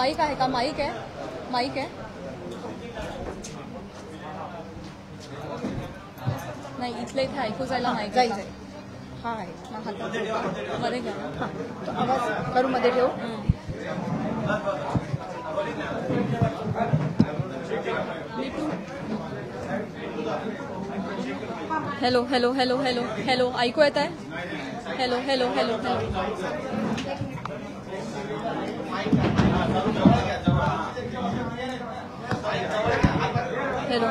Mic आहे का? Mic आहे? माईक आहे? नाही, इथल्या इथे ऐकू जायला माईक आहे. हा आहे. हातात मध्ये घ्या. आवाज करू मध्ये ठेवू. Hello hello hello hello hello, ऐकू येत आहे? Hello hello hello hello. Hello,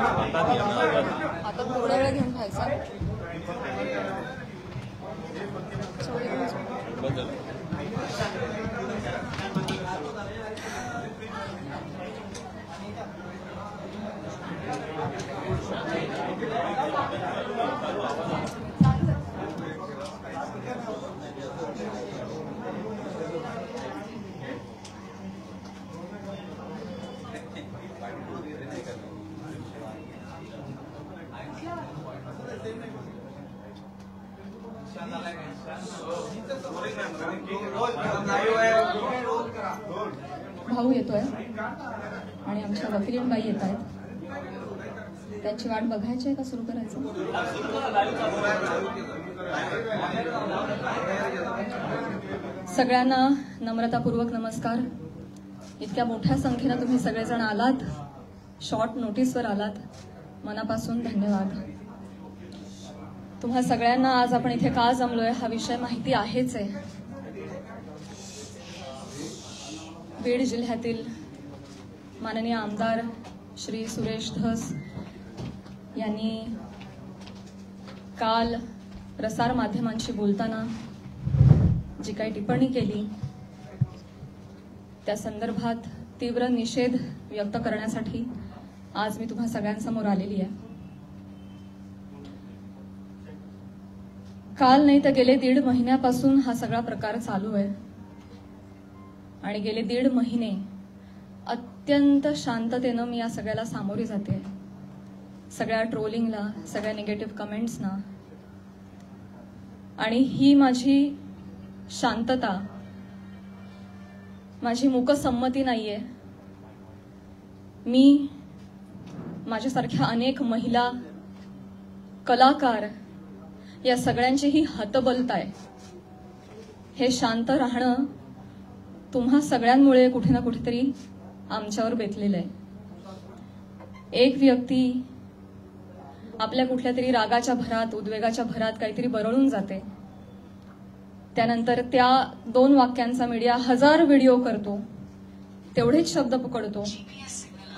आता थोडा वेळ घेऊन खायचा. भाऊ येतोय आणि आमच्या वकीलबाई येत आहेत. त्यांची वाट बघायची आहे का सुरू करायचं? सगळ्यांना नम्रतापूर्वक नमस्कार. इतक्या मोठ्या संख्येनं तुम्ही सगळेजण आलात, शॉर्ट नोटीसवर आलात, मनापासून धन्यवाद. तुम्हा सगळ्यांना आज आपण इथे का जमलोय हा विषय माहिती आहेच आहे. बीड जिल्ह्यातील माननीय आमदार श्री सुरेश धस यांनी काल प्रसार माध्यमांशी बोलताना जी काही टिप्पणी केली त्या संदर्भात तीव्र निषेध व्यक्त करण्यासाठी आज मी तुम्हा सगळ्यांसमोर आलेली आहे. काल नाही तर गेले 1.5 महिन्यापासून हा सगळा प्रकार चालू आहे आणि गेले 1.5 महिने अत्यंत शांततेनं मी या सगळ्याला सामोरी जाते. सगळ्या ट्रोलिंगला, सगळ्या निगेटिव्ह कमेंट्सना. आणि ही माझी शांतता, माझी मूकसंमती नाहीये. मी माझ्यासारख्या अनेक महिला, कलाकार या सगळ्यांची ही हतबलता आहे. हे शांत राहणं तुम्हा सगळ्यांमुळे कुठे ना कुठेतरी आमच्यावर बेतलेलं आहे. एक व्यक्ती आपल्या कुठल्या तरी रागाच्या भरात, उद्वेगाच्या भरात काहीतरी बरळून जाते. त्यानंतर त्या 2 वाक्यांचा मीडिया 1000 व्हिडिओ करतो, तेवढेच शब्द पकडतो,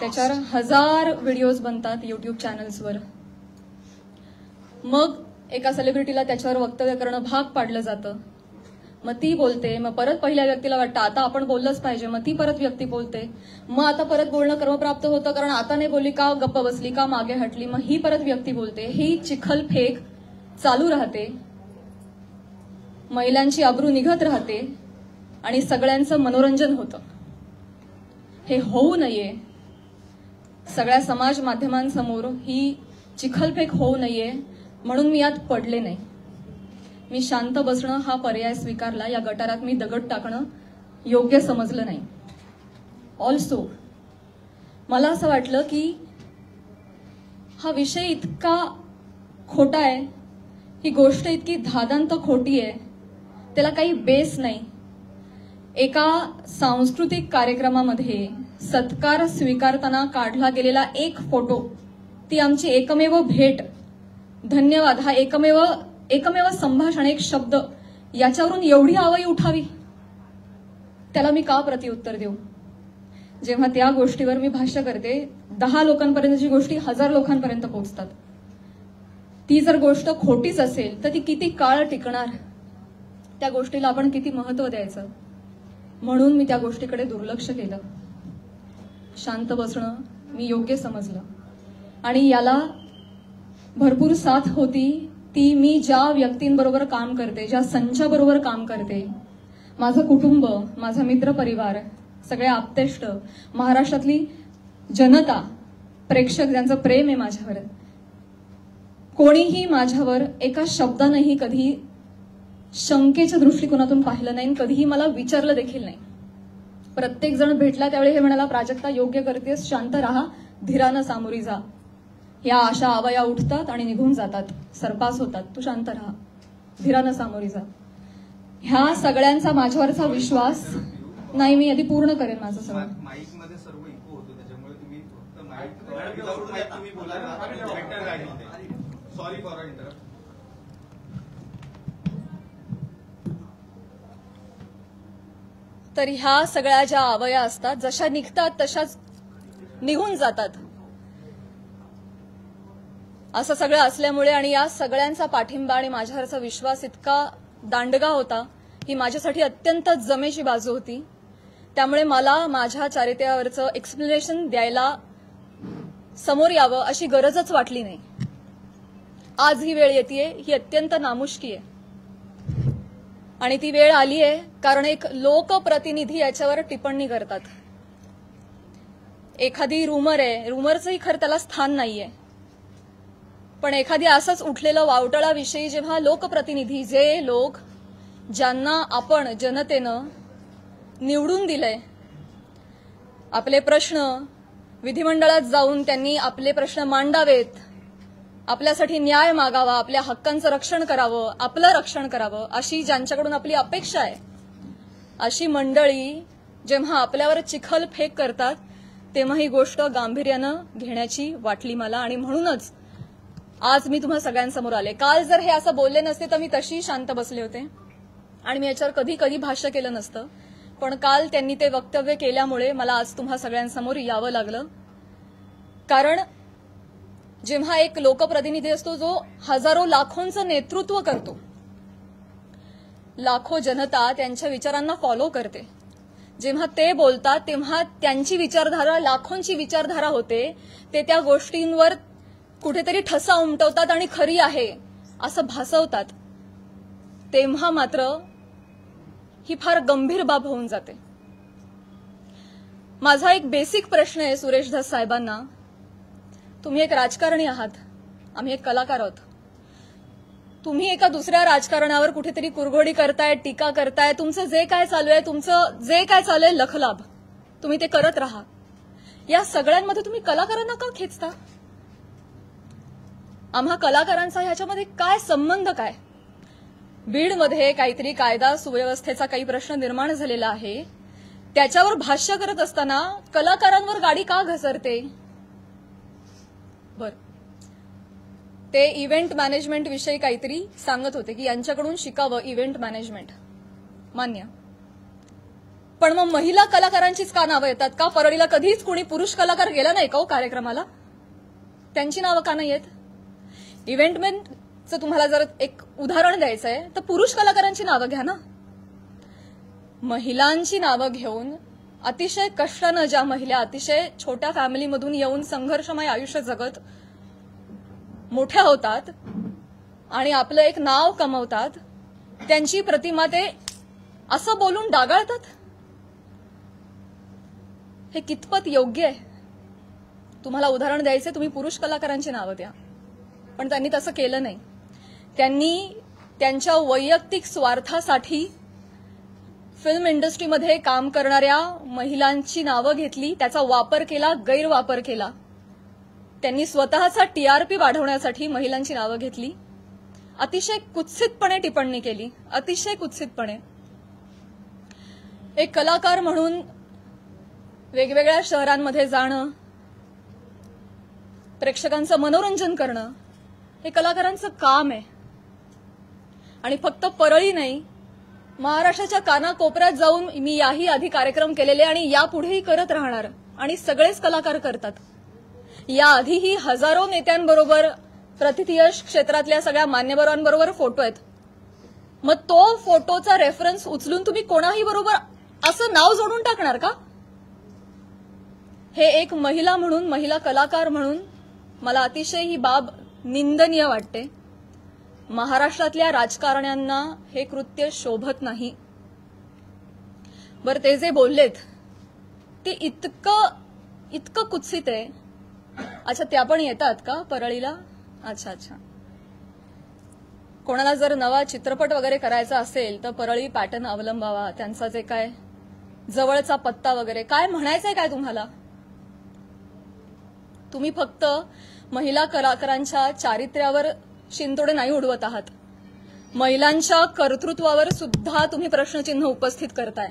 त्याच्यावर 1000 व्हिडिओज बनतात युट्यूब चॅनल्सवर. मग एका सेलिब्रिटीला त्याच्यावर वक्तव्य करणं भाग पाडलं जातं. मग ती बोलते, मग परत पहिल्या व्यक्तीला वाटतं आता आपण बोललंच पाहिजे, मग ती परत व्यक्ती बोलते, मग आता परत बोलणं क्रमप्राप्त होतं कारण आता नाही बोलली का, गप्प बसली का, मागे हटली, मग ही परत व्यक्ती बोलते. ही चिखलफेक चालू राहते, महिलांची अब्रू निघत राहते आणि सगळ्यांचं मनोरंजन होतं. हे होऊ नये, सगळ्या समाज माध्यमांसमोर ही चिखलफेक होऊ नये म्हणून मी यात पडले नाही. मी शांत बसणं हा पर्याय स्वीकारला. या गटारात मी दगड टाकणं योग्य समजलं नाही. ऑल्सो मला असं वाटलं की हा विषय इतका खोटा आहे, ही गोष्ट इतकी धादांत खोटी आहे, त्याला काही बेस नाही. एका सांस्कृतिक कार्यक्रमामध्ये सत्कार स्वीकारताना काढला गेलेला एक फोटो, ती आमची एकमेव भेट, धन्यवाद, हा एकमेव संभाषण, एक शब्द, याच्यावरून एवढी आवई उठावी, त्याला मी का प्रत्युत्तर देऊ? जेव्हा त्या गोष्टीवर मी भाष्य करते, 10 लोकांपर्यंतची गोष्टी 1000 लोकांपर्यंत पोहोचतात. ती जर गोष्ट खोटीच असेल तर ती किती काळ टिकणार, त्या गोष्टीला आपण किती महत्व द्यायचं? म्हणून मी त्या गोष्टीकडे दुर्लक्ष केलं. शांत बसणं मी योग्य समजलं आणि याला भरपूर साथ होती ती मी ज्या व्यक्तींबरोबर काम करते, ज्या संचाबरोबर काम करते, माझं कुटुंब, माझा मित्रपरिवार, सगळे आप्तेष्ट, महाराष्ट्रातली जनता, प्रेक्षक ज्यांचं प्रेम आहे माझ्यावर. कोणीही माझ्यावर एका शब्दानेही कधी शंकेच्या दृष्टिकोनातून पाहिलं नाही, कधीही मला विचारलं देखील नाही. प्रत्येक जण भेटला त्यावेळी हे म्हणाला, प्राजक्ता योग्य करतेस, शांत राहा, धीरानं सामोरी जा. या अशा आवया उठतात आणि निघून जातात, सरपास होतात, तू शांत राहा, धीरानं सामोरी जा. ह्या सगळ्यांचा माझ्यावरचा विश्वास नाही. मी आधी पूर्ण करेन माझं सगळं. माईक मध्ये सर्व इको होतो, त्याच्यामुळे तुम्ही फक्त माईक तुम्ही बोला. Sorry for interrupt. तर ह्या सगळ्या ज्या आवया असतात, जशा निघतात तशाच निघून जातात. असं सगळं असल्यामुळे आणि या सगळ्यांचा पाठिंबा आणि माझ्यावरचा विश्वास इतका दांडगा होता, ही माझ्यासाठी अत्यंत जमेची बाजू होती. त्यामुळे मला माझ्या चारित्र्यावरचं एक्सप्लेनेशन द्यायला समोर यावं अशी गरजच वाटली नाही. आज ही वेळ येतेय, ही अत्यंत नामुष्की आहे. आणि ती वेळ आली आहे कारण एक लोकप्रतिनिधी याच्यावर टिप्पणी करतात. एखादी रुमर आहे, रुमरचंही खरं त्याला स्थान नाहीये, पण एखादी असंच उठलेलं वावटळाविषयी जेव्हा लोकप्रतिनिधी, जे लोक ज्यांना आपण जनतेनं निवडून दिलंय, आपले प्रश्न विधिमंडळात जाऊन त्यांनी आपले प्रश्न मांडावेत, आपल्यासाठी न्याय मागावा, आपल्या हक्कांचं रक्षण करावं, आपलं रक्षण करावं, अशी ज्यांच्याकडून आपली अपेक्षा आहे, अशी मंडळी जेव्हा आपल्यावर चिखल फेक करतात तेव्हा ही गोष्ट गांभीर्यानं घेण्याची वाटली मला. आणि म्हणूनच आज मी तुम्हा सगळ्यांसमोर आले. काल जर हे असं बोलले नसते तर मी तशी शांत बसले होते आणि मी याच्यावर कधी कधी भाष्य केलं नसतं. पण काल त्यांनी ते वक्तव्य केल्यामुळे मला आज तुम्हा सगळ्यांसमोर यावं लागलं. कारण जेव्हा एक लोकप्रतिनिधी असतो जो हजारो लाखोंचं नेतृत्व करतो, लाखो जनता त्यांच्या विचारांना फॉलो करते, जेव्हा ते बोलतात तेव्हा त्यांची विचारधारा लाखोंची विचारधारा होते, ते त्या गोष्टींवर कुठेतरी ठसा उमटवतात आणि खरी आहे असं भासवतात, तेव्हा मात्र ही फार गंभीर बाब होऊन जाते. माझा एक बेसिक प्रश्न आहे सुरेश धस साहेबांना. तुम्ही एक राजकारणी आहात, आम्ही एक कलाकार आहोत. तुम्ही एका दुसऱ्या राजकारणावर कुठेतरी कुरघोडी करताय, टीका करताय, तुमचं जे काय चालू आहे लखलाभ तुम्ही ते करत राहा. या सगळ्यांमध्ये तुम्ही कलाकारांना का खेचता? आम्हा कलाकारांचा ह्याच्यामध्ये काय संबंध? काय बीडमध्ये काहीतरी कायदा सुव्यवस्थेचा काही प्रश्न निर्माण झालेला आहे, त्याच्यावर भाष्य करत असताना कलाकारांवर गाडी का घसरते? बर, ते इव्हेंट मॅनेजमेंट विषयी काहीतरी सांगत होते की यांच्याकडून शिकावं इव्हेंट मॅनेजमेंट, मान्य. पण मग महिला कलाकारांचीच का नावं येतात? का परळीला कधीच कोणी पुरुष कलाकार गेला नाही का कार्यक्रमाला? त्यांची नावं का नाही येत? इव्हेंटमॅनचं तुम्हाला जर एक उदाहरण द्यायचं आहे तर पुरुष कलाकारांची नावं घ्या ना. महिलांची नावं घेऊन अतिशय कष्टानं ज्या महिला अतिशय छोट्या फॅमिलीमधून येऊन संघर्षमय आयुष्य जगत मोठ्या होतात आणि आपलं एक नाव कमवतात, त्यांची प्रतिमा ते असं बोलून डागाळतात. हे कितपत योग्य आहे? तुम्हाला उदाहरण द्यायचे, तुम्ही पुरुष कलाकारांची नावं द्या. पण त्यांनी तसं केलं नाही. त्यांनी त्यांच्या वैयक्तिक स्वार्थासाठी फिल्म इंडस्ट्रीमध्ये काम करणाऱ्या महिलांची नावं घेतली, त्याचा वापर केला, गैरवापर केला. त्यांनी स्वतःचा टीआरपी वाढवण्यासाठी महिलांची नावं घेतली, अतिशय कुत्सितपणे टिप्पणी केली, अतिशय कुत्सितपणे. एक कलाकार म्हणून वेगवेगळ्या शहरांमध्ये जाणं, प्रेक्षकांचं मनोरंजन करणं हे कलाकारांचं काम आहे. आणि फक्त परळी नाही, महाराष्ट्राच्या कानाकोपऱ्यात जाऊन मी याही आधी कार्यक्रम केलेले आणि यापुढेही करत राहणार, आणि सगळेच कलाकार करतात. याआधीही हजारो नेत्यांबरोबर, प्रतिथयश क्षेत्रातल्या सगळ्या मान्यवरांबरोबर फोटो आहेत. मग तो फोटोचा रेफरन्स उचलून तुम्ही कोणाही बरोबर असं नाव जोडून टाकणार का? हे एक महिला म्हणून, महिला कलाकार म्हणून मला अतिशय ही बाब निंदनीय वाटते. महाराष्ट्रातल्या राजकारण्यांना हे कृत्य शोभत नाही. बरं, ते जे बोललेत ते इतकं कुत्सित आहे. अच्छा, त्या पण येतात का परळीला? अच्छा अच्छा. कोणाला जर नवा चित्रपट वगैरे करायचा असेल तर परळी पॅटर्न अवलंबावा. त्यांचा जे काय जवळचा पत्ता वगैरे काय म्हणायचंय काय तुम्हाला? तुम्ही फक्त महिला कलाकारांच्या चारित्र्यावर शिंतोडे नाही उडवत आहात, महिलांच्या कर्तृत्वावर सुद्धा तुम्ही प्रश्नचिन्ह उपस्थित करताय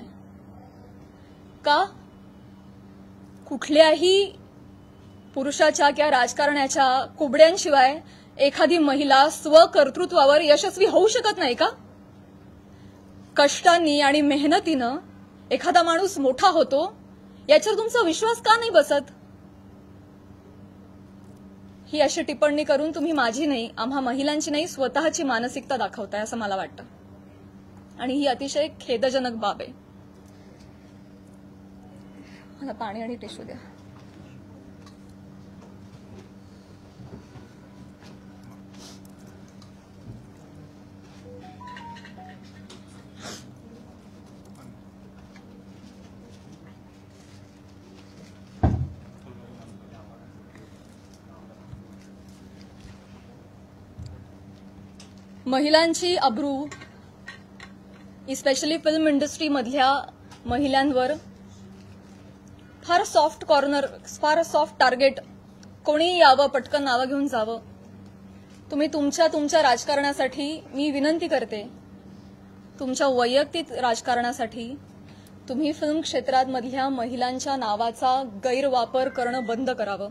का? कुठल्याही पुरुषाच्या किंवा राजकारण्याच्या कुबड्यांशिवाय एखादी महिला स्वकर्तृत्वावर यशस्वी होऊ शकत नाही का? कष्टांनी आणि मेहनतीनं एखादा माणूस मोठा होतो, याच्यावर तुमचा विश्वास का नाही बसत? ही अशी टिप्पणी करून तुम्ही माझी नाही, आम्हा महिलांची नाही, स्वतःची मानसिकता दाखवताय असं मला वाटतं, आणि ही अतिशय खेदजनक बाब आहे. मला पाणी आणि टिश्यू द्या. महिलांची अब्रू, स्पेशली फिल्म इंडस्ट्रीमधल्या महिलांवर फार सॉफ्ट कॉर्नर, फार सॉफ्ट टार्गेट, कोणी यावं, पटकन नावं घेऊन जावं. तुम्ही तुमच्या राजकारणासाठी, मी विनंती करते, तुमच्या वैयक्तिक राजकारणासाठी तुम्ही फिल्म क्षेत्रामधल्या महिलांच्या नावाचा गैरवापर करणं बंद करावं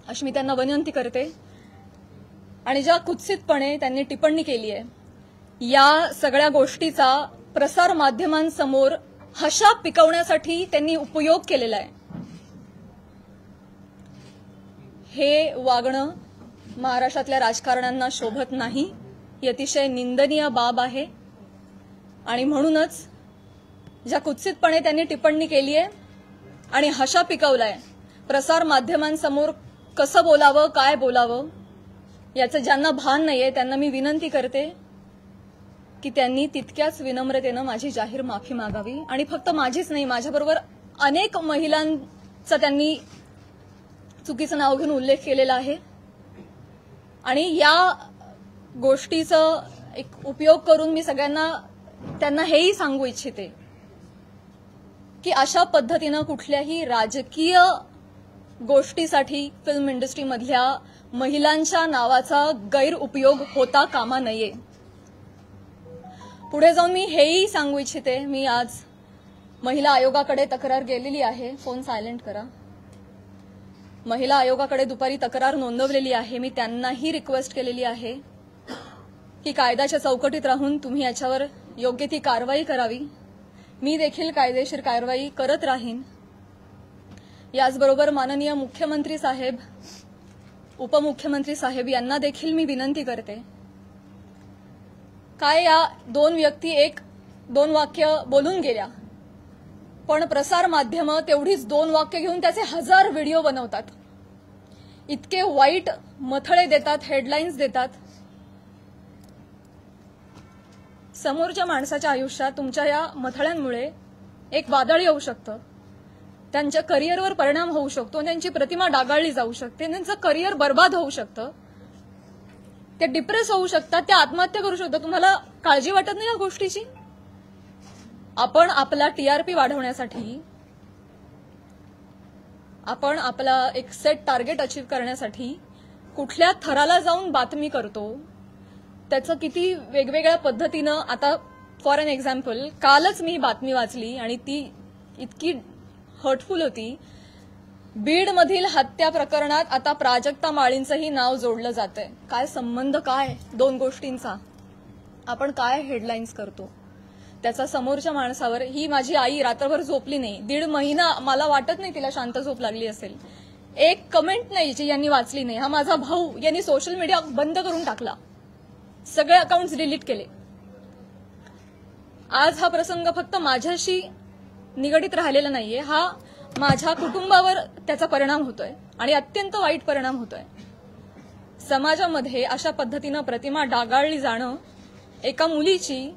अशी मी त्यांना विनंती करते. आणि ज्या कुत्सितपणे त्यांनी टिप्पणी केली आहे, या सगळ्या गोष्टीचा प्रसार माध्यमांसमोर हशा पिकवण्यासाठी त्यांनी उपयोग केलेला आहे. हे वागणं महाराष्ट्रातल्या राजकारण्यांना शोभत नाही. ही अतिशय निंदनीय बाब आहे. आणि म्हणूनच ज्या कुत्सितपणे त्यांनी टिप्पणी केली आहे आणि हशा पिकवलाय, प्रसार माध्यमांसमोर कसं बोलावं, काय बोलावं, याचं ज्यांना भान नाहीये त्यांना मी विनंती करते की त्यांनी तितक्याच विनम्रतेनं माझी जाहीर माफी मागावी. आणि फक्त माझीच नाही, माझ्याबरोबर अनेक महिलांचा त्यांनी चुकीचं नाव घेऊन उल्लेख केलेला आहे. आणि या गोष्टीचा एक उपयोग करून मी त्यांना हेही सांगू इच्छिते की अशा पद्धतीनं कुठल्याही राजकीय गोष्टीसाठी फिल्म इंडस्ट्रीमधल्या महिलांच्या नावाचा गैरउपयोग होता कामा नये. पुढे जाऊन मी हेही सांगू इच्छिते, मी आज महिला आयोगाकडे तक्रार केलेली आहे. फोन सायलेंट करा. महिला आयोगाकडे दुपारी तक्रार नोंदवलेली आहे. मी त्यांनाही रिक्वेस्ट केलेली आहे की कायद्याच्या चौकटीत राहून तुम्ही याच्यावर योग्य ती कारवाई करावी. मी देखील कायदेशीर कारवाई करत राहीन. याचबरोबर माननीय मुख्यमंत्री साहेब, उपमुख्यमंत्री साहेब यांना देखील मी विनंती करते, काय या दोन व्यक्ती एक दोन वाक्य बोलून गेल्या, पण प्रसार माध्यम तेवढीच दोन वाक्य घेऊन त्याचे 1000 व्हिडिओ बनवतात, इतके वाईट मथळे देतात, हेडलाईन्स देतात. समोरच्या माणसाच्या आयुष्यात तुमच्या या मथळ्यांमुळे एक वादळ येऊ शकतं, त्यांच्या करिअरवर परिणाम होऊ शकतो, त्यांची प्रतिमा डागाळली जाऊ शकते, त्यांचं करिअर बर्बाद होऊ शकतं, ते डिप्रेस होऊ शकतात, ते आत्महत्या करू शकतात. तुम्हाला काळजी वाटत नाही या गोष्टीची? आपण आपला टीआरपी वाढवण्यासाठी, आपण आपला एक सेट टार्गेट अचीव्ह करण्यासाठी कुठल्या थराला जाऊन बातमी करतो, त्याचं किती वेगवेगळ्या पद्धतीनं. आता फॉर एन एक्झाम्पल, कालच मी बातमी वाचली आणि ती इतकी हर्टफुल होती. बीडमधील हत्या प्रकरणात आता प्राजक्ता माळींचंही नाव जोडलं जातंय. काय संबंध, काय दोन गोष्टींचा? आपण काय हेडलाईन्स करतो त्याचा समोरच्या माणसावर. ही माझी आई रात्रभर झोपली नाही, 1.5 महिना, मला वाटत नाही तिला शांत झोप लागली असेल. एक कमेंट नाही जी यांनी वाचली नाही. हा माझा भाऊ, यांनी सोशल मीडिया बंद करून टाकला, सगळे अकाउंट्स डिलीट केले. आज हा प्रसंग फक्त माझ्याशी निगडीत राहिलेला नाहीये, हा माझ्या कुटुंबावर त्याचा परिणाम होतोय आणि अत्यंत वाईट परिणाम होतोय. समाजामध्ये अशा पद्धतीनं प्रतिमा डागाळली जाणं एका मुलीची,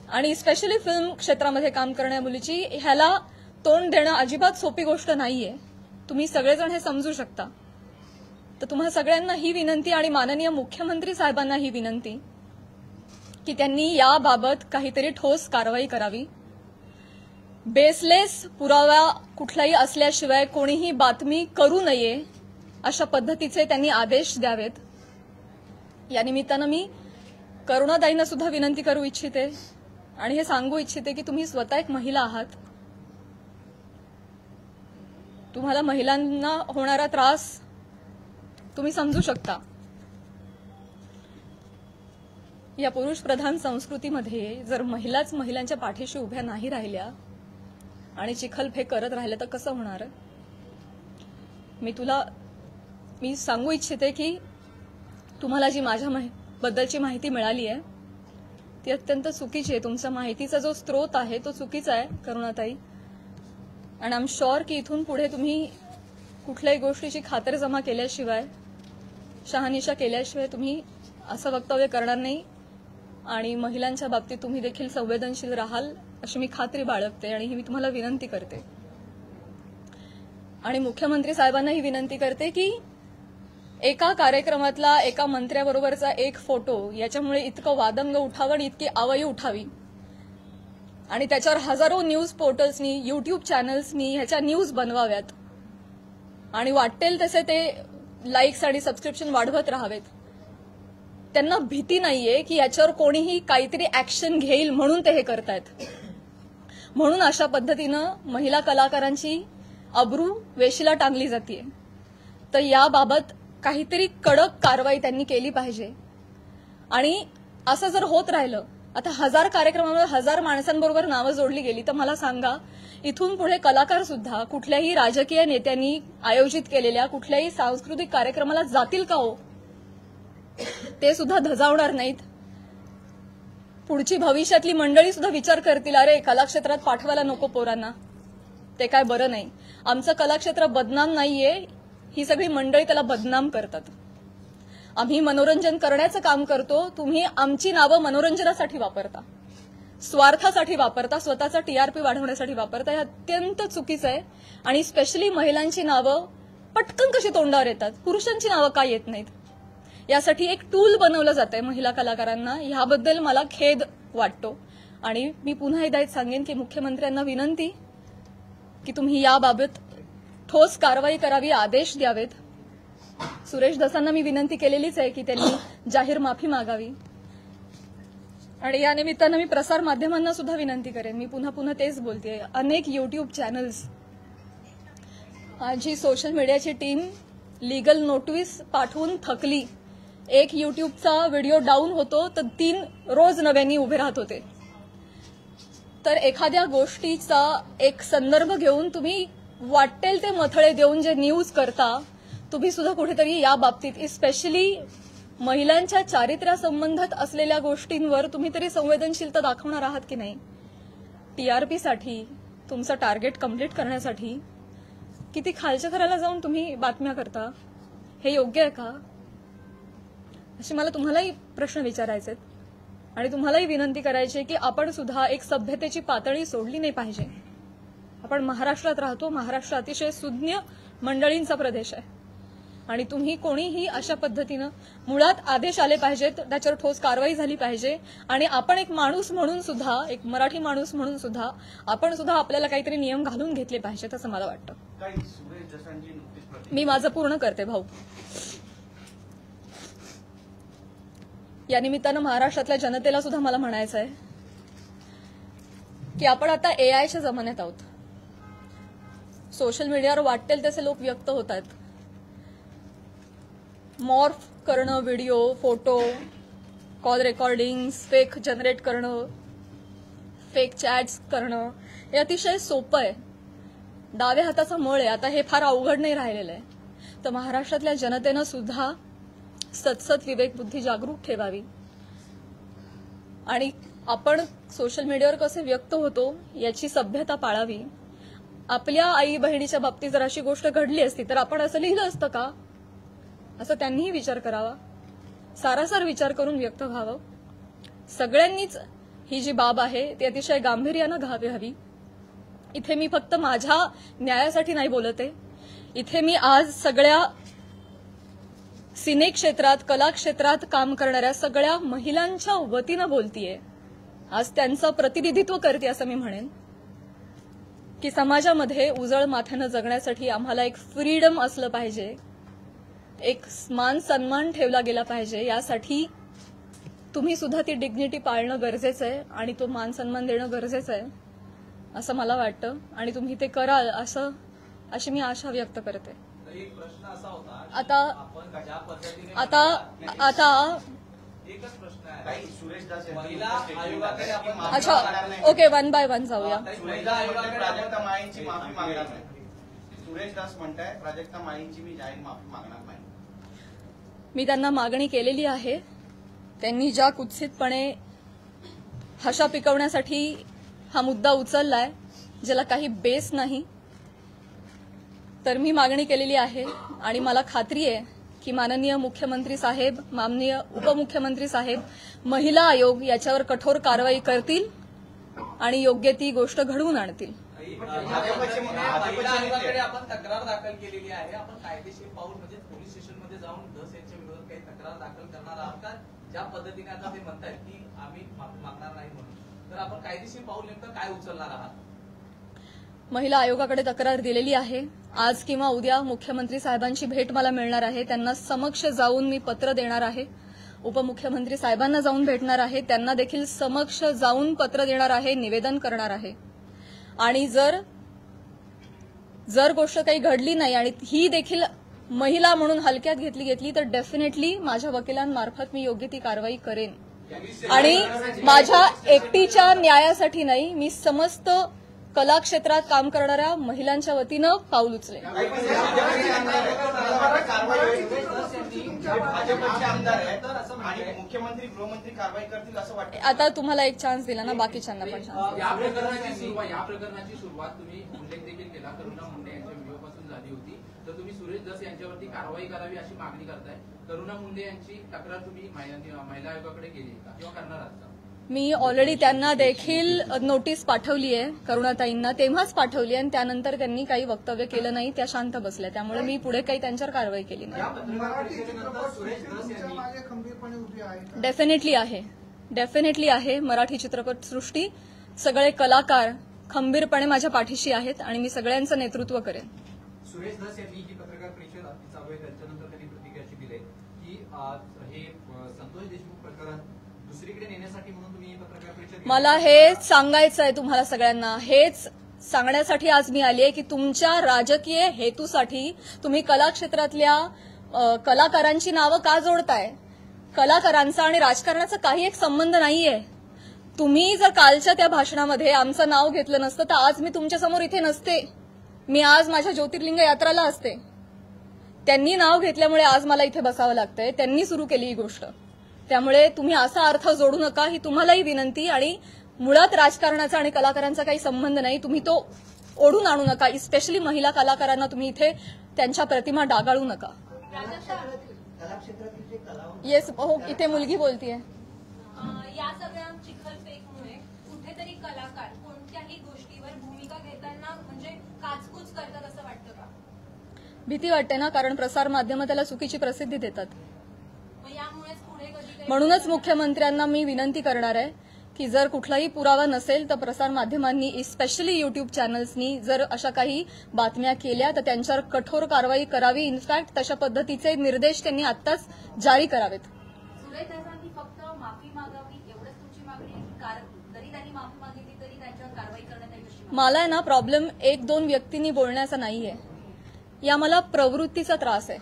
आणि स्पेशली फिल्म क्षेत्रामध्ये काम करणाऱ्या मुलीची, ह्याला तोंड देणं अजिबात सोपी गोष्ट नाहीये. तुम्ही सगळेजण हे समजू शकता. तर तुम्हा सगळ्यांना ही विनंती आणि माननीय मुख्यमंत्री साहेबांना ही विनंती की त्यांनी याबाबत काहीतरी ठोस कारवाई करावी. बेसलेस पुरावा कुठलाही असल्याशिवाय कोणीही बातमी करू नये अशा पद्धतीचे त्यांनी आदेश द्यावेत. या निमित्तानं मी करुणाताईंना सुद्धा विनंती करू इच्छिते आणि हे सांगू इच्छिते की तुम्ही स्वतः एक महिला आहात. तुम्हाला महिलांना होणारा त्रास तुम्ही समजू शकता. या पुरुष प्रधान संस्कृतीमध्ये जर महिलाच महिलांच्या पाठीशी उभ्या नाही राहिल्या आणि चिखलफेक करत राहिल्या तर कसं होणार. मी सांगू इच्छिते की तुम्हाला जी माझ्या बद्दलची माहिती मिळाली आहे ती अत्यंत चुकीची आहे. तुमच्या माहितीचा जो स्रोत आहे तो चुकीचा आहे करुणाताई. आणि आय एम शुअर की इथून पुढे तुम्ही कुठल्याही गोष्टीची खातरजमा केल्याशिवाय शहानिशा केल्याशिवाय तुम्ही असं वक्तव्य करणार नाही आणि महिलांच्या बाबतीत तुम्ही देखील संवेदनशील राहाल अशी मी खात्री बाळगते आणि ही मी तुम्हाला विनंती करते. आणि मुख्यमंत्री साहेबांनाही विनंती करते की एका कार्यक्रमातला एका मंत्र्याबरोबरचा एक फोटो याच्यामुळे इतकं वादंग उठावं आणि इतकी आवई उठावी आणि त्याच्यावर हजारो न्यूज पोर्टल्सनी युट्यूब चॅनल्सनी ह्याच्या न्यूज बनवाव्यात आणि वाटेल तसे ते लाईक्स आणि सबस्क्रिप्शन वाढवत राहावेत. त्यांना भीती नाहीये की याच्यावर कोणीही काहीतरी ऍक्शन घेईल म्हणून ते हे करतायत. म्हणून अशा पद्धतीनं महिला कलाकारांची अब्रू वेशीला टांगली जाते. तर याबाबत काहीतरी कडक कारवाई त्यांनी केली पाहिजे. आणि असं जर होत राहिलं आता 1000 कार्यक्रमामध्ये 1000 माणसांबरोबर नावं जोडली गेली तर मला सांगा इथून पुढे कलाकार सुद्धा कुठल्याही राजकीय नेत्यांनी आयोजित केलेल्या कुठल्याही सांस्कृतिक कार्यक्रमाला जातील का हो. ते सुद्धा धजावणार नाहीत. पुढची भविष्यातली मंडळी सुद्धा विचार करतील अरे कलाक्षेत्रात पाठवायला नको पोरांना ते काय बरं नाही. आमचं कलाक्षेत्र बदनाम नाहीये ही सगळी मंडळी त्याला बदनाम करतात. आम्ही मनोरंजन करण्याचं काम करतो. तुम्ही आमची नावं मनोरंजनासाठी वापरता स्वार्थासाठी वापरता स्वतःचा टीआरपी वाढवण्यासाठी वापरता. हे अत्यंत चुकीचं आहे. आणि स्पेशली महिलांची नावं पटकन कशी तोंडावर येतात पुरुषांची नावं का येत नाहीत यासाठी एक टूल बनवलं जातंय महिला कलाकारांना. ह्याबद्दल मला खेद वाटतो. आणि मी पुन्हा एकदा सांगेन की मुख्यमंत्र्यांना विनंती की तुम्ही याबाबत ठोस कारवाई करावी आदेश द्यावेत. सुरेश दसांना मी विनंती केलेलीच आहे की त्यांनी जाहीर माफी मागावी. आणि या निमित्तानं मी प्रसार माध्यमांना सुद्धा विनंती करेन. मी पुन्हा तेच बोलतेय. अनेक युट्यूब चॅनल्स जी सोशल मीडियाची टीम लीगल नोटीस पाठवून थकली. एक युट्यूबचा व्हिडिओ डाऊन होतो तर 3 रोज नव्याने उभे राहत होते. तर एखाद्या गोष्टीचा एक संदर्भ घेऊन तुम्ही वाटेल ते मथळे देऊन जे न्यूज करता तुम्ही सुद्धा कुठेतरी या बाबतीत स्पेशली महिलांच्या चारित्र्यासंबंधात असलेल्या गोष्टींवर तुम्ही तरी संवेदनशीलता दाखवणार आहात की नाही. टीआरपीसाठी तुमचं टार्गेट कंप्लीट करण्यासाठी किती खालच्या थराला जाऊन तुम्ही बातम्या करता हे योग्य आहे का असे मला तुम्हालाही प्रश्न विचारायचे आहेत. आणि तुम्हालाही विनंती करायची आहे की आपण सुद्धा एक सभ्यतेची पातळी सोडली नाही पाहिजे. आपण महाराष्ट्रात राहतो. महाराष्ट्र अतिशय सुज्ञ मंडळींचा प्रदेश आहे आणि तुम्ही कोणीही अशा पद्धतीनं मुळात आदेश आले पाहिजेत त्याच्यावर ठोस कारवाई झाली पाहिजे. आणि आपण एक माणूस म्हणून सुद्धा एक मराठी माणूस म्हणून सुद्धा आपण सुद्धा आपल्याला काहीतरी नियम घालून घेतले पाहिजेत असं मला वाटतं. मी माझं पूर्ण करते भाऊ. या निमित्तानं महाराष्ट्रातल्या जनतेला सुद्धा मला म्हणायचं आहे की आपण आता एआयच्या जमान्यात आहोत. सोशल मीडियावर वाटेल तसे लोक व्यक्त होतात. मॉर्फ करणं video photo call recordings fake generate करणं फेक चॅट्स करणं हे अतिशय सोपं आहे. डाव्या हाताचा मळ आहे. आता हे फार अवघड नाही राहिलेलं आहे. तर महाराष्ट्रातल्या जनतेनं सुद्धा सतसत विवेकबुद्धी जागरूक ठेवावी. आणि आपण सोशल मीडियावर कसे व्यक्त होतो याची सभ्यता पाळावी. आपल्या आई बहिणीच्या बाबतीत जर अशी गोष्ट घडली असती तर आपण असं लिहिलं असतं का असं त्यांनीही विचार करावा. सारासार विचार करून व्यक्त व्हावं. सगळ्यांनीच ही जी बाब आहे ती अतिशय गांभीर्यानं घ्यावी. इथे मी फक्त माझ्या न्यायासाठी नाही बोलते. इथे मी आज सगळ्या सिने क्षेत्रात कला क्षेत्रात काम करणाऱ्या सगळ्या महिलांच्या वतीनं बोलतीये. आज त्यांचं प्रतिनिधित्व करते असं मी म्हणेन. की समाजामध्ये उजळ माथ्यानं जगण्यासाठी आम्हाला एक फ्रीडम असलं पाहिजे, एक मान सन्मान ठेवला गेला पाहिजे. यासाठी तुम्ही सुद्धा ती डिग्निटी पाळणं गरजेचं आहे आणि तो मान सन्मान देणं गरजेचं आहे असं मला वाटतं आणि तुम्ही ते कराल अशी मी आशा व्यक्त करते. एक प्रश्न असा होता आता आपण ज्या पद्धतीने आता एकच प्रश्न आहे काही सुरेश दास यांनी महिला statement आयोगाकडे आहे की आपण- माफी अच्छा मागणार नाही. ओके वन बाय वन जाऊया. सुरेश दास म्हणताय प्राजक्ता माळींची माफी मागणार नाही. सुरेश दास म्हणताय प्राजक्ता माळींची मी जाहीर माफी मागणार नाही. मी त्यांना मागणी केलेली आहे. त्यांनी ज्या कुत्सितपणे हशा पिकवण्यासाठी हा मुद्दा उचललाय ज्याला काही बेस नाही, तर मी मागणी केलेली आहे आणि मला खात्री आहे की माननीय मुख्यमंत्री साहेब, माननीय उपमुख्यमंत्री साहेब, महिला आयोग याच्यावर कठोर कारवाई करतील आणि योग्य ती गोष्ट घडवून आणतील. महिला आयोगाकडे आपण तक्रार दाखल केलेली आहे. आपण कायदेशीर पाऊल म्हणजे पोलीस स्टेशनमध्ये जाऊन धस यांच्या विरोधात काही तक्रार दाखल करणार आहात का? ज्या पद्धतीने आता ते म्हणतायत की आम्ही माफी मागणार नाही म्हणून, तर आपण कायदेशीर पाऊल नेमकं काय उचलणार आहात? महिला आयोगाकडे तक्रार दिलेली आहे. आज किंवा उद्या मुख्यमंत्री साहेबांची भेट मला मिळणार आहे. त्यांना समक्ष जाऊन मी पत्र देणार आहे. उपमुख्यमंत्री साहेबांना जाऊन भेटणार आहे. त्यांना देखील समक्ष जाऊन पत्र देणार आहे, निवेदन करणार आहे. आणि जर गोष्ट काही घडली नाही आणि ही देखील महिला म्हणून हलक्यात घेतली तर डेफिनेटली माझ्या वकिलांमार्फत मी योग्य ती कारवाई करेन. आणि माझ्या एकटीच्या न्यायासाठी नाही, मी समस्त कला क्षेत्रात काम करणाऱ्या महिलांच्या वतीनं पाऊल उचलेन. भाजपचे आमदार आहेत आणि मुख्यमंत्री गृहमंत्री कारवाई करतील असं वाटतं. आता तुम्हाला एक चान्स दिला ना, बाकीच्यांना पण चान्स. या प्रकरणाची सुरुवात तुम्ही उल्लेख देखील केला, करुणा मुंडे यांच्या व्हिडिओपासून झाली होती. तर तुम्ही सुरेश धस यांच्यावरती कारवाई करावी अशी मागणी करताय. करुणा मुंडे यांची तक्रार तुम्ही महिला आयोगाकडे केली का किंवा करणार आहात का? मी ऑलरेडी त्यांना देखील नोटीस पाठवली आहे, करुणाताईंना तेव्हाच पाठवली आणि त्यानंतर त्यांनी काही वक्तव्य केलं नाही, त्या शांत बसल्या. त्यामुळे मी पुढे काही त्यांच्यावर कारवाई केली नाही. डेफिनेटली आहे. मराठी चित्रपटसृष्टी सगळे कलाकार खंबीरपणे माझ्या पाठीशी आहेत आणि मी सगळ्यांचं नेतृत्व करेन. सुरेश धस यांनी ही पत्रकार परिषद आपली चालू आहे त्याच्यानंतर त्यांनी प्रतिक्रिया अशी दिली की हे संतोष देशमुख प्रकरण दुसरीकडे नेण्यासाठी म्हणून तुम्ही ही पत्रकार परिषद. मला हेच सांगायचं आहे तुम्हाला सगळ्यांना, हेच सांगण्यासाठी आज मी आली आहे की तुमच्या राजकीय हेतूसाठी तुम्ही कला क्षेत्रातल्या कलाकारांची नावं का जोडताय? कलाकारांचा आणि राजकारणाचा काही एक संबंध नाहीये. तुम्ही जर कालच्या त्या भाषणामध्ये आमचं नाव घेतलं नसतं तर आज मी तुमच्यासमोर इथे नसते. मी आज माझ्या ज्योतिर्लिंग यात्राला असते. त्यांनी नाव घेतल्यामुळे आज मला इथे बसावं लागतंय. त्यांनी सुरू केली ही गोष्ट. त्यामुळे तुम्ही असा अर्थ जोडू नका, ही तुम्हालाही विनंती. आणि मुळात राजकारणाचा आणि कलाकारांचा काही संबंध नाही. तुम्ही तो ओढून आणू नका. स्पेशली महिला कलाकारांना तुम्ही इथे त्यांच्या प्रतिमा डागाळू नका. येस, हो, इथे मुलगी बोलतीये. या सगळ्या चिखलफेकमुळे कुठेतरी कलाकार कोणत्याही गोष्टीवर भूमिका घेताना म्हणजे काचकूच करतात असं वाटतं का? भीती वाटते ना, कारण प्रसार माध्यमं त्याला चुकीची प्रसिद्धी देतात. मग यामुळेच पुढे कधी म्हणूनच मुख्यमंत्र्यांना मी विनंती करणार आहे की जर कुठलाही पुरावा नसेल तर प्रसार माध्यमांनी, स्पेशली युट्यूब चॅनल्सनी जर अशा काही बातम्या केल्या तर त्यांच्यावर कठोर कारवाई करावी. इनफॅक्ट तशा पद्धतीचे निर्देश त्यांनी आत्ताच जारी करावेत. सुरेश धसांनी फक्त माफी मागावी एवढंच तुमची मागणी आहे की कारण जरी त्यांनी माफी मागितली तरी त्यांच्यावर कारवाई करण्यात येईल अशी? मला आहे ना प्रॉब्लेम एक दोन व्यक्तींनी बोलण्याचा नाहीये. या मला प्रवृत्तीचा त्रास आहे.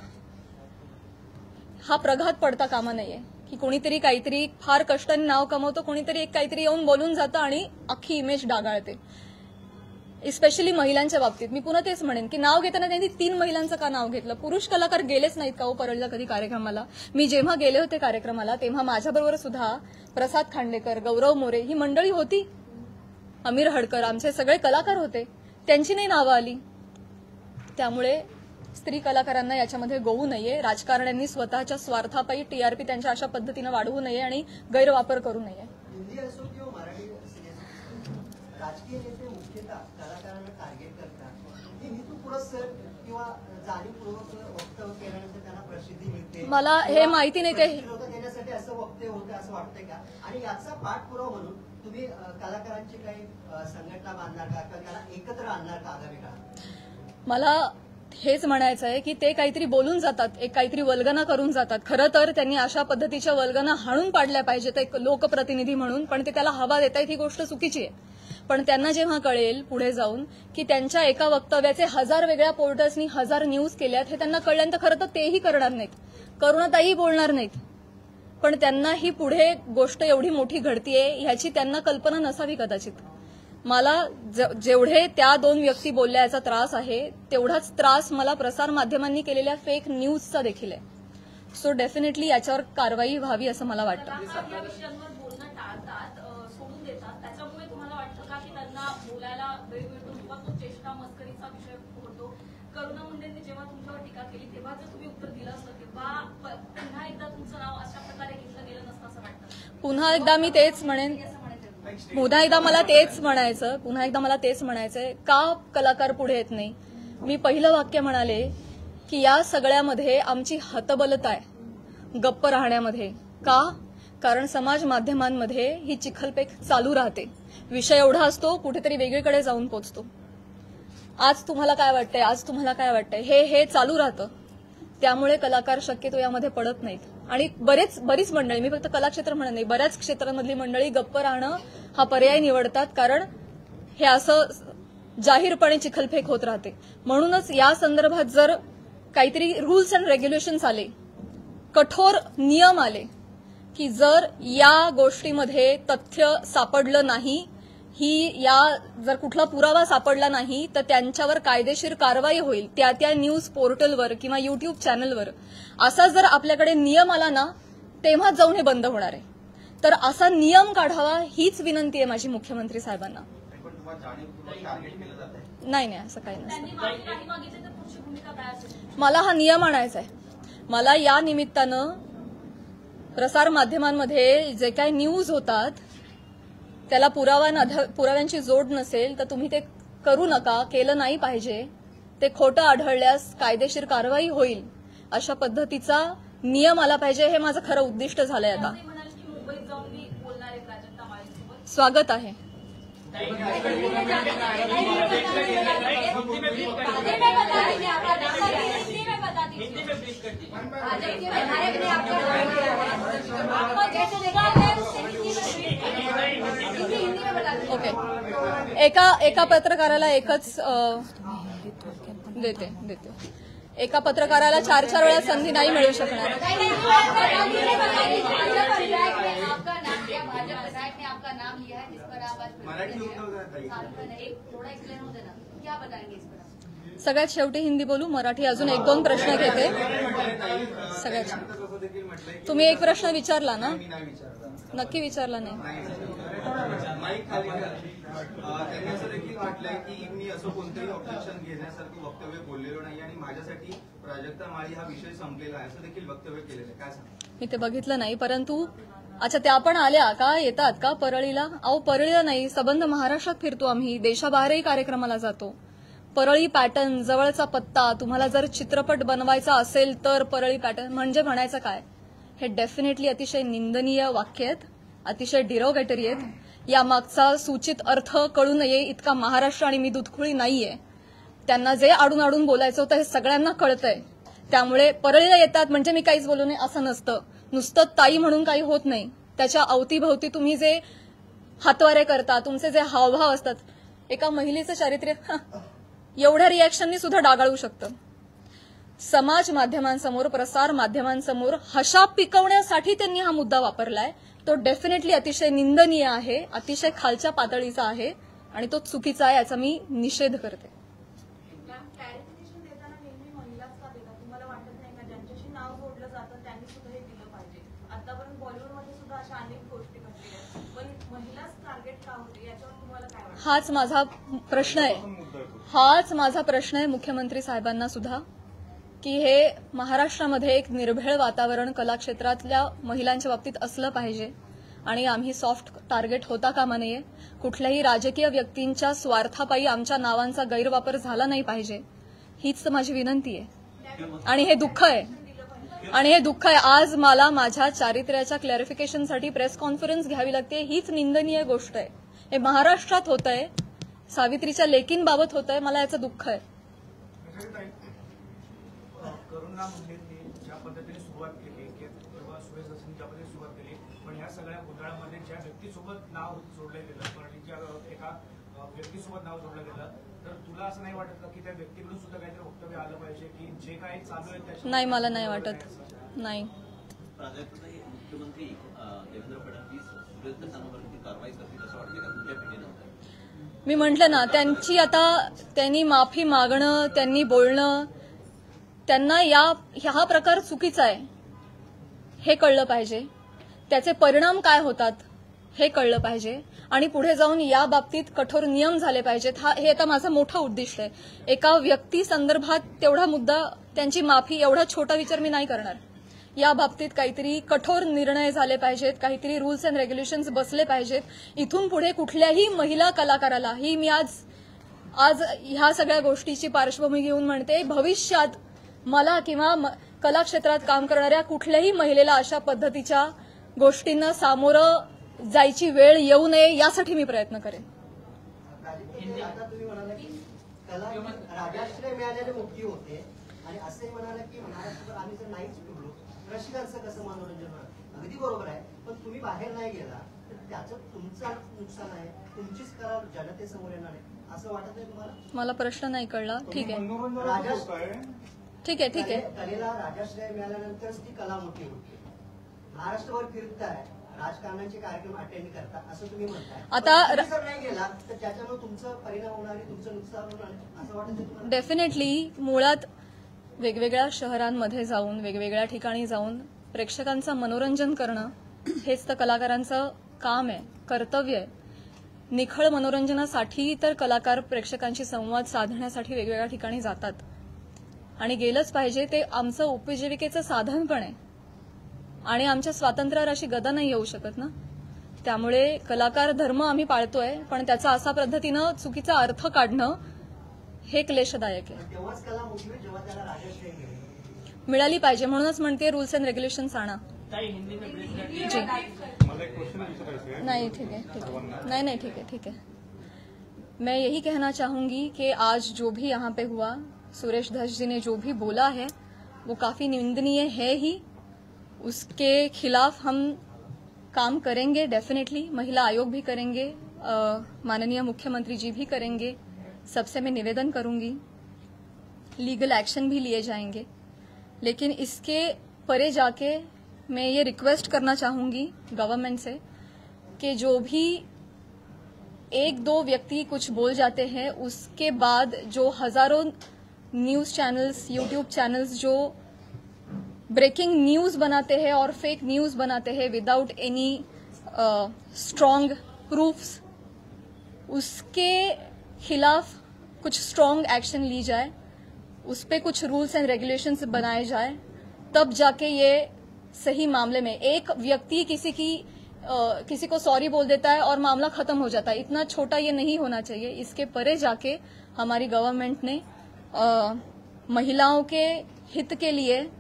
हा प्रघात पडता कामा नाहीये की कोणीतरी काहीतरी फार कष्टाने नाव कमवतो, कोणीतरी एक काहीतरी येऊन बोलून जातं आणि अख्खी इमेज डागाळते. स्पेशली महिलांच्या बाबतीत मी पुन्हा तेच म्हणेन की नाव घेताना त्यांनी 3 महिलांचं का नाव घेतलं? पुरुष कलाकार गेलेच नाहीत का हो परळला कधी कार्यक्रमाला? मी जेव्हा गेले होते कार्यक्रमाला तेव्हा माझ्याबरोबर सुद्धा प्रसाद खांडेकर, गौरव मोरे ही मंडळी होती. अमीर हडकर, आमचे सगळे कलाकार होते. त्यांची नाही नावं आली. त्यामुळे स्त्री कलाकारांना याच्यामध्ये गोवू नये. राजकारण्यांनी स्वतःच्या स्वार्थापायी टीआरपी त्यांच्या अशा पद्धतीनं वाढवू नये आणि गैरवापर करू नये. हिंदी असो किंवा मराठी राजकीय नेते मुख्यतः कलाकारांना टार्गेट करतात. हे हेतुपुरस्सर किंवा जाणीवपूर्वक वक्तव्य केल्यानंतर त्यांना प्रसिद्धी मिळते. मला हे माहिती नाही काही देण्यासाठी असं वक्तव्य होतं असं वाटतंय का? आणि याचा पाठपुरावा म्हणून तुम्ही कलाकारांची काही संघटना बांधणार का किंवा त्याला एकत्र आणणार का आगामी काळात? मला हेच म्हणायचं आहे की ते काहीतरी बोलून जातात, एक काहीतरी वल्गना करून जातात. खरं तर त्यांनी अशा पद्धतीच्या वल्गना हाणून पाडल्या पाहिजेत एक लोकप्रतिनिधी म्हणून, पण ते त्याला हवा देतायत ही गोष्ट चुकीची आहे. पण त्यांना जेव्हा कळेल पुढे जाऊन की त्यांच्या एका वक्तव्याचे 1000 वेगळ्या पोर्टल्सनी 1000 न्यूज केल्यात, हे त्यांना कळल्यानंतर खरं तर तेही करणार नाहीत, करुणाताई बोलणार नाहीत. पण त्यांना ही पुढे गोष्ट एवढी मोठी घडतीये ह्याची त्यांना कल्पना नसावी कदाचित. मला जेवढे त्या 2 व्यक्ती बोलल्या याचा त्रास आहे, तेवढाच त्रास मला प्रसार माध्यमांनी केलेल्या फेक न्यूजचा देखील आहे. सो डेफिनेटली याच्यावर कारवाई व्हावी असं मला वाटतं. या विषयांवर बोलणं टाळतात, सोडून देतात. त्याच्यामुळे तुम्हाला वाटतं का की त्यांना बोलायला वेळ मिळतो किंवा तो चेष्टा मस्करीचा विषय होतो? करुणा मुंडेंनी जेव्हा तुमच्यावर टीका केली तेव्हा जर तुम्ही उत्तर दिलं असतं तेव्हा पुन्हा एकदा तुमचं नाव अशा प्रकारे घेतलं गेलं नसतं असं वाटतं? पुन्हा एकदा मी तेच म्हणेन, पुन्हा एकदा मला तेच म्हणायचंय, का कलाकार पुढे येत नाही? मी पहिलं वाक्य म्हणाले की या सगळ्यामध्ये आमची हतबलता आहे गप्प राहण्यामध्ये. का? कारण समाज माध्यमांमध्ये ही चिखलपेक चालू राहते. विषय एवढा असतो, कुठेतरी वेगळीकडे जाऊन पोचतो. आज तुम्हाला काय वाटतंय, हे चालू राहतं. त्यामुळे कलाकार शक्यतो यामध्ये पडत नाहीत. आणि बरीच मंडळी, मी फक्त कलाक्षेत्र म्हणत नाही, बऱ्याच क्षेत्रांमधली मंडळी गप्प राहणं हा पर्याय निवडतात, कारण हे असं जाहीरपणे चिखलफेक होत राहते. म्हणूनच या संदर्भात जर काहीतरी रूल्स अँड रेग्युलेशन्स आले, कठोर नियम आले की जर या गोष्टीमध्ये तथ्य सापडलं नाही, जर कुठला पुरावा सापडला नाही तर त्यांच्यावर कायदेशीर कारवाई होईल त्या न्यूज पोर्टलवर किंवा युट्यूब चॅनलवर, असा जर आपल्याकडे नियम आला ना तेव्हाच जाऊन हे बंद होणार आहे. तर असा नियम काढावा हीच विनंती आहे माझी मुख्यमंत्री साहेबांना. नाही असं काही नसतं. मला हा नियम आणायचा आहे. मला या निमित्तानं प्रसार माध्यमांमध्ये जे काही न्यूज होतात त्याला पुराव्यांची जोड नसेल तर तुम्ही ते करू नका, केलं नाही पाहिजे. ते खोटं आढळल्यास कायदेशीर कारवाई होईल अशा पद्धतीचा नियम आला पाहिजे. हे माझं खरं उद्दिष्ट झालंय. आता स्वागत आहे. ओके, एका पत्रकाराला एकच देते. एका पत्रकाराला 4 वेळा संधी नाही मिळू शकणार. सगळ्यात शेवटी हिंदी बोलू, मराठी अजून 1-2 प्रश्न घेते. सगळ्यात तुम्ही एक प्रश्न विचारला ना? नक्की विचारला नाही. त्यांनी असं देखील म्हटलंय की मी असं कोणतंही ऑब्जेक्शन घेण्यासारखं वक्तव्य बोललेलो नाही आणि माझ्यासाठी प्राजक्ता माळी हा विषय संपलेला आहे असं देखील वक्तव्य केलेलं आहे. काय सांगा? मी ते बघितलं नाही, परंतु अच्छा त्या पण आल्या का, येतात का परळीला? अहो परळीला नाही, सबंध महाराष्ट्रात फिरतो आम्ही, देशाबाहेरही कार्यक्रमाला जातो. परळी पॅटर्न, जवळचा पत्ता, तुम्हाला जर चित्रपट बनवायचा असेल तर परळी पॅटर्न म्हणजे म्हणायचं काय? हे डेफिनेटली अतिशय निंदनीय वाक्य आहेत, अतिशय डिरोगेटरी आहेत. या मागचा सूचित अर्थ कळू नये इतका महाराष्ट्र आणि मी दुधखुळी नाहीये. त्यांना जे आडून बोलायचं होतं हे सगळ्यांना कळतंय. त्यामुळे परळीला येतात म्हणजे मी काहीच बोलू नये असं नसतं. नुसतं ताई म्हणून काही होत नाही. त्याच्या अवतीभवती तुम्ही जे हातवारे करता, तुमचे जे हावभाव असतात, एका महिलेचं चारित्र्य एवढ्या रिॲक्शननी सुद्धा डागाळू शकतं. समाज माध्यमांसमोर, प्रसार माध्यमांसमोर हशा पिकवण्यासाठी त्यांनी हा मुद्दा वापरलाय. तो डेफिनेटली अतिशय निंदनीय आहे, अतिशय खालच्या पातळीचा आहे आणि तो चुकीचा आहे, याचा मी निषेध करते. हाच माझा प्रश्न आहे मुख्यमंत्री साहेबांना सुद्धा, की हे महाराष्ट्रामध्ये एक निर्भेळ वातावरण कला क्षेत्रातल्या महिलांच्या बाबतीत असलं पाहिजे आणि आम्ही सॉफ्ट टार्गेट होता कामा नये. कुठल्याही राजकीय व्यक्तींच्या स्वार्थापायी आमच्या नावांचा गैरवापर झाला नाही पाहिजे, हीच माझी विनंती आहे. आणि हे दुःख आहे, आणि हे दुःख आहे. आज मला माझ्या चारित्र्याच्या क्लॅरिफिकेशनसाठी प्रेस कॉन्फरन्स घ्यावी लागते. हीच निंदनीय गोष्ट आहे. हे महाराष्ट्रात होत आहे, सावित्रीच्या लेकींबाबत होत आहे. मला याचं दुःख आहे. करुणा मुंडेंनी ज्या पद्धतीने सुरुवात केली किंवा सुरेश दसनी ज्या पद्धतीने सुरुवात केली, पण ह्या सगळ्या घोटाळ्यामध्ये ज्या व्यक्तीसोबत नाव जोडलं गेलं, परळीच्या एका व्यक्तीसोबत नाव जोडलं गेलं, तर तुला असं नाही वाटत का की त्या व्यक्तीकडून सुद्धा काहीतरी वक्तव्य आलं पाहिजे की जे काही चालू आहे त्याच्या? नाही, मला नाही वाटत. नाही. मुख्यमंत्री देवेंद्र फडणवीस सुरेश दसांवरती कारवाई करतील असं वाटतं का तुमच्या पिढीनंतर? मी म्हटलं ना, त्यांनी माफी मागणं, त्यांनी बोलणं, त्यांना हा प्रकार चुकीचा आहे हे कळलं पाहिजे. त्याचे परिणाम काय होतात हे कळलं पाहिजे आणि पुढे जाऊन या बाबतीत कठोर नियम झाले पाहिजेत. हे आता माझं मोठं उद्दिष्ट आहे. एका व्यक्ती संदर्भात तेवढा मुद्दा, त्यांची माफी, एवढा छोटा विचार मी नाही करणार. या बाबतीत काहीतरी कठोर निर्णय झाले पाहिजेत, काहीतरी रूल्स अँड रेग्युलेशन्स बसले पाहिजेत. इथून पुढे कुठल्याही महिला कलाकाराला, ही मी आज ह्या सगळ्या गोष्टीची पार्श्वभूमी घेऊन म्हणते, भविष्यात मला किंवा कला क्षेत्रात काम करणाऱ्या कुठल्याही महिलेला अशा पद्धतीच्या गोष्टींना सामोरं जायची वेळ येऊ नये यासाठी मी प्रयत्न करेन. आता तुम्ही म्हणाला की कला राजाश्रय मिळालेले मुक्ती होते आणि असंही म्हणाला की महाराष्ट्रात आम्ही जर नाहीच फिरलो रसिकांचं कसं मनोरंजन होणार? अगदी बरोबर आहे, पण तुम्ही बाहेर नाही गेला तर त्याचं तुमचं नुकसान आहे, तुमचीच कला जनतेसमोर येणार आहे असं वाटत नाही तुम्हाला? मला प्रश्न नाही कळला. ठीक आहे. कलेला राजाश्रय मिळाल्यानंतरच ती कला मोठी होती. महाराष्ट्रभर फिरताय, राजकारणाचे कार्यक्रम अटेंड करता असं तुम्ही म्हणताय. आता जर नाही गेला तर त्याच्यामुळे तुमचं परिणाम होणार आहे, तुमचं नुकसान होणार आहे असं वाटत तुम्हाला? डेफिनेटली मुळात वेगवेगळ्या शहरांमध्ये जाऊन, वेगवेगळ्या ठिकाणी जाऊन प्रेक्षकांचं मनोरंजन करणं हेच तर कलाकारांचं काम आहे, कर्तव्य आहे. निखळ मनोरंजनासाठी तर कलाकार प्रेक्षकांशी संवाद साधण्यासाठी वेगवेगळ्या ठिकाणी जातात आणि गेलंच पाहिजे. ते आमचं उपजीविकेचं साधन पण आहे आणि आमच्या स्वातंत्र्यावर अशी गदा नाही येऊ शकत ना. त्यामुळे कलाकार धर्म आम्ही पाळतोय, पण त्याचा असा पद्धतीनं चुकीचा अर्थ काढणं हे क्लेशदायक आहे. तेव्हाच कला मोठी होईल जेव्हा त्याला राजाश्रय मिळाली पाहिजे. म्हणूनच म्हणते रूल्स अँड रेग्युलेशन्स आणा. जी नहीं ठीक है, ठीक है. नहीं ठीक है. मैं यही कहना चाहूंगी कि आज जो भी यहाँ पे हुआ, सुरेश धस जी ने जो भी बोला है वो काफी निंदनीय है ही. उसके खिलाफ हम काम करेंगे डेफिनेटली. महिला आयोग भी करेंगे, माननीय मुख्यमंत्री जी भी करेंगे. सबसे मैं निवेदन करूंगी, लीगल एक्शन भी लिए जाएंगे. लेकिन इसके परे जाके मैं ये रिक्वेस्ट करना चाहूंगी गवर्नमेंट से कि जो भी एक दो व्यक्ति कुछ बोल जाते हैं, उसके बाद जो हजारों न्यूज चैनल्स, यूट्यूब चैनल्स जो ब्रेकिंग न्यूज बनाते हैं और फेक न्यूज बनाते हैं विदाउट एनी स्ट्रॉन्ग प्रूफ्स, उसके खिलाफ कुछ स्ट्रॉन्ग एक्शन ली जाए, उस पे कुछ रूल्स एंड रेगुलेशंस बनाए जाए. तब जाके ये सही मामले में एक व्यक्ति किसी को सॉरी बोल देता है और मामला खत्म हो जाता है. इतना छोटा ये नहीं होना चाहिए. इसके परे जाके हमारी गवर्नमेंट ने महिलाओं के हित के लिए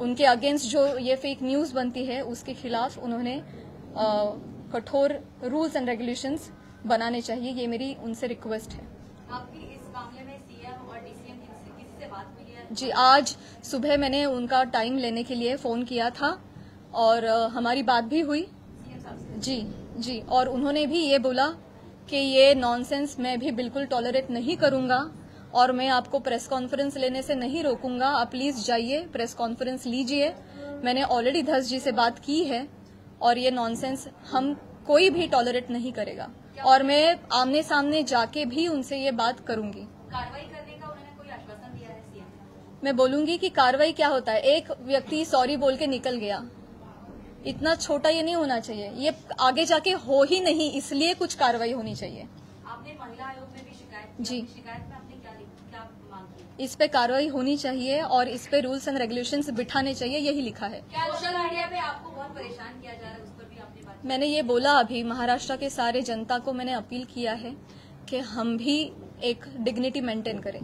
उनके अगेंस्ट जो ये फेक न्यूज बनती है उसके खिलाफ उन्होंने कठोर रूल्स एंड रेगुलेशंस बनाने चाहिए. ये मेरी उनसे रिक्वेस्ट है. आपकी इस मामले में सीएम और डीसीएम किसी से बात हुई है? जी, आज सुबह मैंने उनका टाइम लेने के लिए फोन किया था और हमारी बात भी हुई. जी, और उन्होंने भी ये बोला कि ये नॉनसेंस मैं भी बिल्कुल टॉलरेट नहीं करूंगा और मैं आपको प्रेस कॉन्फ्रेंस लेने से नहीं रोकूंगा. आप प्लीज जाइए, प्रेस कॉन्फ्रेंस लीजिए. मैंने ऑलरेडी धस जी से बात की है और ये नॉनसेंस हम कोई भी टॉलरेट नहीं करेगा और मैं आमने सामने जाके भी उनसे ये बात करूंगी. कार्रवाई करने का उन्होंने कोई आश्वासन दिया है सीएम? मैं बोलूंगी कि कार्रवाई क्या होता है. एक व्यक्ति सॉरी बोल के निकल गया, इतना छोटा ये नहीं होना चाहिए. ये आगे जाके हो ही नहीं, इसलिए कुछ कार्रवाई होनी चाहिए. आपने महिला आयोग में भी शिकायत जी, शिकायत में आपने क्या मांग की? इस पे कार्रवाई होनी चाहिए और इस पे रूल्स एंड रेगुलेशंस बिठाने चाहिए, यही लिखा है. क्या सोशल मीडिया पे आपको बहुत परेशान किया जा रहा है, उस पर भी आपने बात? मैंने ये बोला अभी, महाराष्ट्र के सारे जनता को मैंने अपील किया है कि हम भी एक डिग्निटी मेंटेन करें.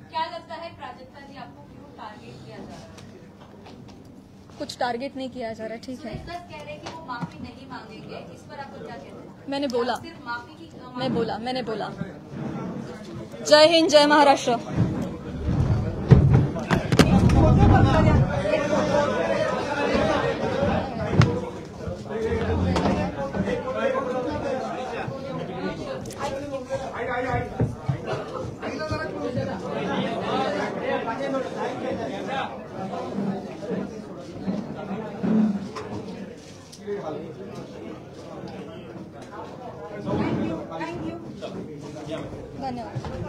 क्या लगता है प्राजक्ता जी आपको क्यों टारगेट किया जा रहा है? कुछ टारगेट नहीं किया जा रहा, ठीक है। सुरेश दत्त कह रहे हैं कि वो माफी नहीं मांगेंगे, इस पर आप क्या कहते हैं? मैंने बोला, सिर्फ माफी की मैंने बोला। जय हिंद, जय महाराष्ट्र। धन्यवाद।